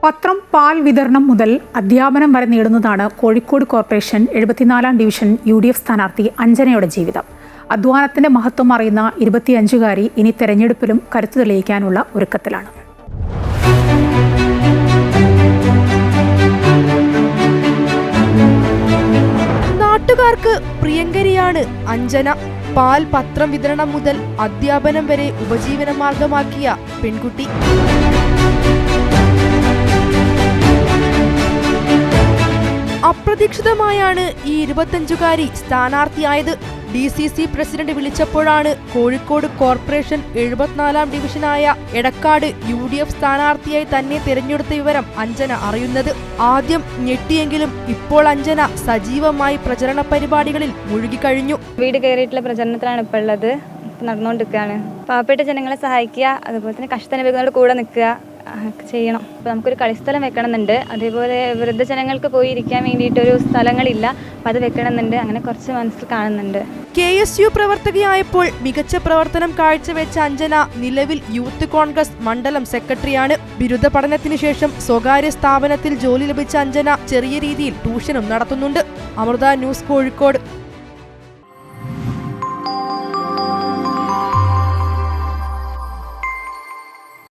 പത്രം, പാൽ വിതരണം മുതൽ അധ്യാപനം വരെ നേടുന്നതാണ് കോഴിക്കോട് കോർപ്പറേഷൻ 74-ാം ഡിവിഷൻ UDF സ്ഥാനാർത്ഥി അഞ്ജനയുടെ ജീവിതം. അധ്വാനത്തിന്റെ മഹത്വം അറിയുന്ന 25-കാരി ഇനി തെരഞ്ഞെടുപ്പിലും കരുത്തു തെളിയിക്കാനുള്ള ഒരുക്കത്തിലാണ്. നാട്ടുകാർക്ക് പ്രിയങ്കരിയാണ് അഞ്ജന. പാൽ, പത്രം വിതരണം മുതൽ അധ്യാപനം വരെ ഉപജീവന മാർഗമാക്കിയ പെൺകുട്ടി. അപ്രതീക്ഷിതമായാണ് ഈ 25-കാരി സ്ഥാനാർത്ഥിയായത്. DCC പ്രസിഡന്റ് വിളിച്ചപ്പോഴാണ് കോഴിക്കോട് കോർപ്പറേഷൻ 74-ാം ഡിവിഷനായ എടക്കാട് UDF സ്ഥാനാർത്ഥിയായി തന്നെ തിരഞ്ഞെടുത്ത വിവരം അഞ്ജന അറിയുന്നത്. ആദ്യം ഞെട്ടിയെങ്കിലും ഇപ്പോൾ അഞ്ജന സജീവമായി പ്രചരണ പരിപാടികളിൽ മുഴുകിക്കഴിഞ്ഞു. വീട് കയറിയിട്ടുള്ള പ്രചരണത്തിലാണ് ഇപ്പോൾ ഉള്ളത്. നടന്നുകൊണ്ടിരിക്കുകയാണ്. പാവപ്പെട്ട ജനങ്ങളെ സഹായിക്കുക, അതുപോലെ തന്നെ കഷ്ടനുഭവങ്ങളുടെ കൂടെ നിൽക്കുക ചെയ്യണം. അപ്പോൾ നമുക്കൊരു കളിസ്ഥലം വെക്കണമെന്നുണ്ട്. അതേപോലെ വൃദ്ധജനങ്ങൾക്ക് പോയി ഇരിക്കാൻ വേണ്ടിയിട്ടൊരു സ്ഥലങ്ങളില്ല, അപ്പം അത് വെക്കണമെന്നുണ്ട്. അങ്ങനെ കുറച്ച് മനസ്സിൽ കാണുന്നുണ്ട്. KSU പ്രവർത്തകയായപ്പോൾ മികച്ച പ്രവർത്തനം കാഴ്ചവെച്ച അഞ്ജന നിലവിൽ യൂത്ത് കോൺഗ്രസ് മണ്ഡലം സെക്രട്ടറിയാണ്. ബിരുദ പഠനത്തിന് ശേഷം സ്വകാര്യ സ്ഥാപനത്തിൽ ജോലി ലഭിച്ച അഞ്ജന ചെറിയ രീതിയിൽ ട്യൂഷനും നടത്തുന്നുണ്ട്. അമൃത ന്യൂസ്, കോഴിക്കോട്.